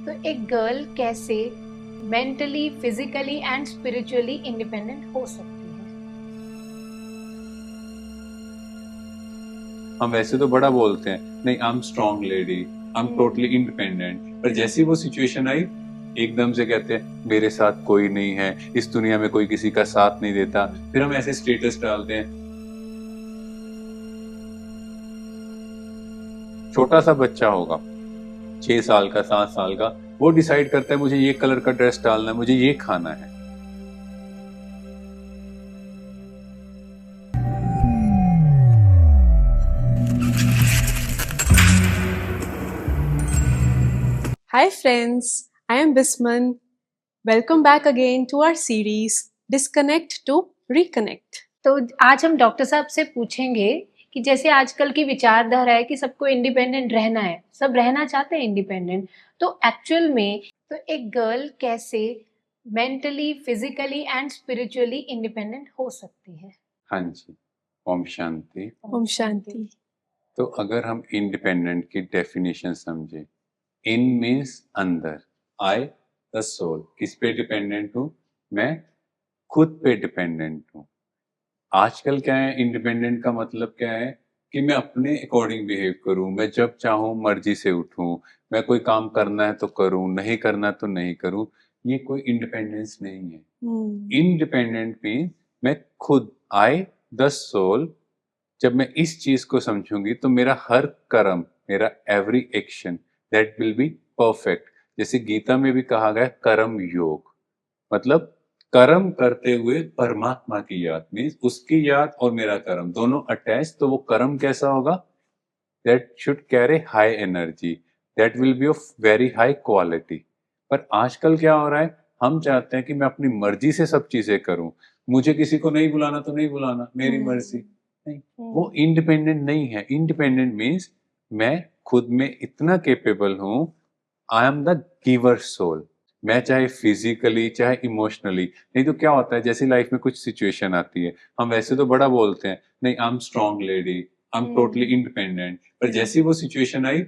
तो एक गर्ल कैसे mentally, physically and spiritually independent हो सकती है? हम वैसे तो बड़ा बोलते हैं, नहीं I am strong lady, I am totally independent, पर जैसी वो सिचुएशन आई एकदम से कहते हैं मेरे साथ कोई नहीं है, इस दुनिया में कोई किसी का साथ नहीं देता। फिर हम ऐसे स्टेटस डालते हैं। छोटा सा बच्चा होगा, 6 साल का, 7 साल का, वो डिसाइड करता है मुझे ये कलर का ड्रेस डालना है, मुझे ये खाना है। Hi friends, I am Bisman. Welcome back again to our series Disconnect to Reconnect. तो आज हम डॉक्टर साहब से पूछेंगे कि जैसे आजकल की विचारधारा है कि सबको इंडिपेंडेंट रहना है, सब रहना चाहते हैं इंडिपेंडेंट, तो एक्चुअल में तो एक गर्ल कैसे mentally, physically and spiritually independent हो सकती है? हाँ जी, ओम शांति। Om Shanti. तो अगर हम इंडिपेंडेंट की डेफिनेशन समझे, इन मीन्स अंदर, आई द सोल। किस पे डिपेंडेंट हूं? मैं खुद पे डिपेंडेंट हूं। आजकल क्या है, इंडिपेंडेंट का मतलब क्या है कि मैं अपने अकॉर्डिंग बिहेव करूं, मैं जब चाहूं मर्जी से उठूं, मैं कोई काम करना है तो करूं, नहीं करना तो नहीं करूं। ये कोई इंडिपेंडेंस नहीं है। इंडिपेंडेंट मीन मैं खुद, आई द सोल। जब मैं इस चीज को समझूंगी तो मेरा हर कर्म, मेरा every action that will be perfect. जैसे गीता में भी कहा गया कर्म योग, मतलब कर्म करते हुए परमात्मा की याद, मीन्स उसकी याद और मेरा कर्म दोनों अटैच। तो वो कर्म कैसा होगा? That should carry high energy, that will be of very high quality. पर आजकल क्या हो रहा है, हम चाहते हैं कि मैं अपनी मर्जी से सब चीजें करूं, मुझे किसी को नहीं बुलाना तो नहीं बुलाना, मेरी मर्जी। नहीं, वो इंडिपेंडेंट नहीं है। इंडिपेंडेंट मीन्स मैं खुद में इतना केपेबल हूं, I am the giver soul. मैं चाहे फिजिकली चाहे इमोशनली। नहीं तो क्या होता है, जैसे लाइफ में कुछ सिचुएशन आती है, हम वैसे तो बड़ा बोलते हैं, नहीं I am strong lady, I am totally independent, पर जैसी वो सिचुएशन आई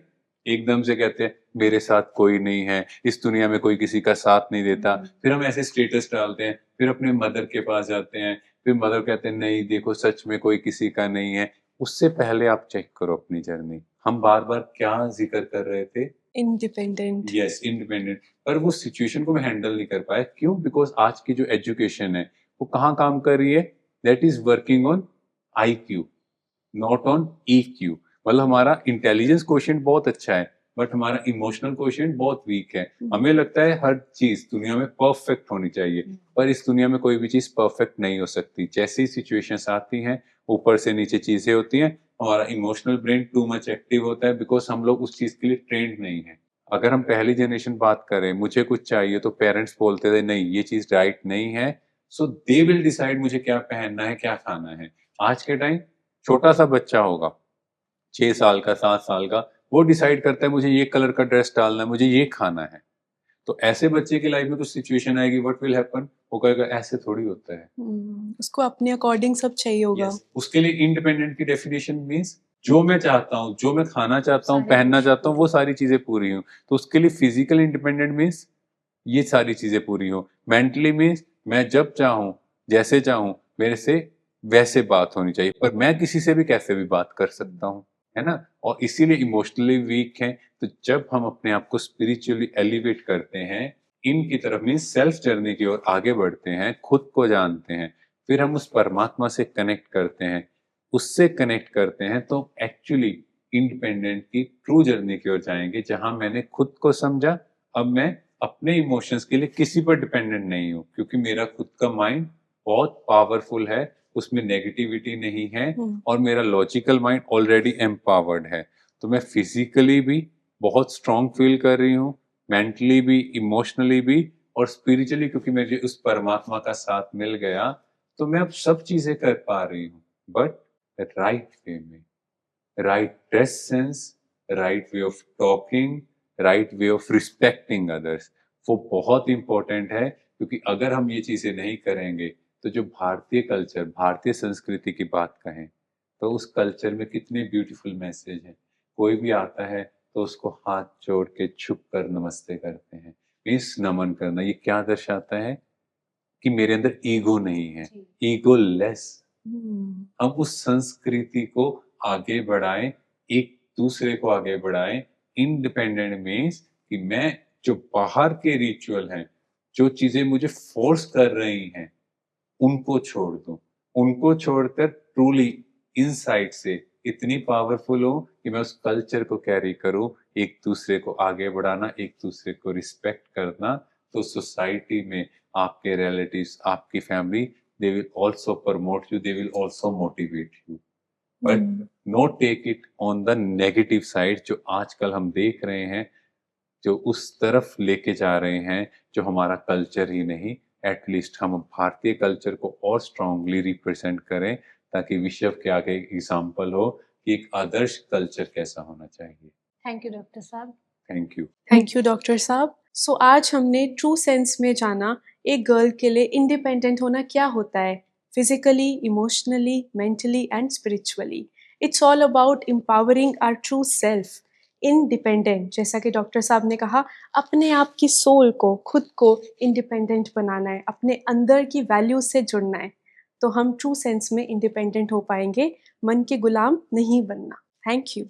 एकदम से कहते हैं मेरे साथ कोई नहीं है, इस दुनिया में कोई किसी का साथ नहीं देता। फिर हम ऐसे स्टेटस डालते हैं, फिर अपने मदर के पास जाते हैं, फिर मदर कहते हैं नहीं देखो सच में कोई किसी का नहीं है। उससे पहले आप चेक करो अपनी जर्नी। हम बार बार क्या जिक्र कर रहे थे? Independent. Yes, independent. पर वो सिचुएशन को मैं हैंडल नहीं कर पाया। क्यों? बिकॉज आज की जो एजुकेशन है वो कहाँ काम कर रही है? That is working on I Q, not on E Q. मतलब हमारा इंटेलिजेंस क्वोशिएंट बहुत अच्छा है, बट हमारा इमोशनल क्वोशिएंट बहुत वीक है। हमें लगता है हर चीज दुनिया में परफेक्ट होनी चाहिए, पर इस दुनिया में कोई भी चीज परफेक्ट नहीं हो सकती। जैसी सिचुएशंस आती हैं, ऊपर से नीचे चीजें होती हैं, हमारा emotional brain too much active होता है, बिकॉज हम लोग उस चीज के लिए ट्रेंड नहीं है। अगर हम पहली जनरेशन बात करें, मुझे कुछ चाहिए तो पेरेंट्स बोलते थे नहीं ये चीज राइट नहीं है, सो दे विल डिसाइड मुझे क्या पहनना है, क्या खाना है। आज के टाइम छोटा सा बच्चा होगा, 6 साल का, 7 साल का, वो डिसाइड करता है मुझे ये कलर का ड्रेस डालना है, मुझे ये खाना है। तो ऐसे बच्चे की लाइफ में कुछ सिचुएशन आएगी, व्हाट विल हैपन? वो कहेगा ऐसे थोड़ी होता है। उसको अपने अकॉर्डिंग सब चाहिए होगा। Yes. उसके लिए इंडिपेंडेंट की डेफिनेशन मीन्स जो मैं चाहता हूँ, जो मैं खाना चाहता हूँ, पहनना चाहता हूँ, वो सारी चीजें पूरी हूँ। तो उसके लिए फिजिकल इंडिपेंडेंट मीन्स ये सारी चीजें पूरी हो। मेंटली मीन्स मैं जब चाहूं, जैसे चाहूं, मेरे से वैसे बात होनी चाहिए, पर मैं किसी से भी कैसे भी बात कर सकता हूँ, है ना? और इसीलिए इमोशनली वीक है। तो जब हम अपने आप को स्पिरिचुअली एलिवेट करते हैं, इनकी तरफ मीन्स सेल्फ जर्नी की ओर आगे बढ़ते हैं, खुद को जानते हैं, फिर हम उस परमात्मा से कनेक्ट करते हैं, उससे कनेक्ट करते हैं, तो एक्चुअली इंडिपेंडेंट की ट्रू जर्नी की ओर जाएंगे, जहां मैंने खुद को समझा। अब मैं अपने इमोशंस के लिए किसी पर डिपेंडेंट नहीं हूँ, क्योंकि मेरा खुद का माइंड बहुत पावरफुल है, उसमें नेगेटिविटी नहीं है, और मेरा लॉजिकल माइंड ऑलरेडी एम्पावर्ड है। तो मैं फिजिकली भी बहुत स्ट्रांग फील कर रही हूँ, मेंटली भी, इमोशनली भी, और स्पिरिचुअली, क्योंकि मुझे उस परमात्मा का साथ मिल गया, तो मैं अब सब चीजें कर पा रही हूँ, बट राइट वे में, right dress sense, right way of talking, right way of respecting others, वो बहुत इंपॉर्टेंट है। क्योंकि अगर हम ये चीजें नहीं करेंगे, तो जो भारतीय कल्चर, भारतीय संस्कृति की बात कहें, तो उस कल्चर में कितने ब्यूटीफुल मैसेज हैं। कोई भी आता है तो उसको हाथ जोड़ के छुप कर नमस्ते करते हैं, मीन्स नमन करना। ये क्या दर्शाता है कि मेरे अंदर ईगो नहीं है, ईगो लेस। हम उस संस्कृति को आगे बढ़ाएं, एक दूसरे को आगे बढ़ाएं। इंडिपेंडेंट मीन्स कि मैं जो बाहर के रिचुअल हैं, जो चीजें मुझे फोर्स कर रही हैं, उनको छोड़ दूं, उनको छोड़कर ट्रूली इनसाइड से इतनी पावरफुल हो कि मैं उस कल्चर को कैरी करूं, एक दूसरे को आगे बढ़ाना, एक दूसरे को रिस्पेक्ट करना। तो सोसाइटी में आपके रिलेटिव्स, आपकी family, they will also promote you, they will also motivate you, but not take it on the negative side, जो आजकल हम देख रहे हैं, जो उस तरफ लेके जा रहे हैं, जो हमारा कल्चर ही नहीं। एटलीस्ट हम भारतीय कल्चर को और स्ट्रांगली रिप्रेजेंट करें, ताकि विश्व के आगे एक एग्जाम्पल हो कि एक आदर्श कल्चर कैसा होना चाहिए। थैंक यू डॉक्टर साहब। Thank you. Thank you doctor साहब। सो आज हमने ट्रू सेंस में जाना एक गर्ल के लिए इंडिपेंडेंट होना क्या होता है, physically, emotionally, mentally and spiritually. It's all about empowering our true self. Independent, जैसा कि डॉक्टर साहब ने कहा, अपने आप की सोल को, खुद को इंडिपेंडेंट बनाना है, अपने अंदर की वैल्यू से जुड़ना है, तो हम ट्रू सेंस में इंडिपेंडेंट हो पाएंगे, मन के गुलाम नहीं बनना। Thank you.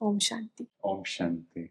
ओम शांति। ओम शांति।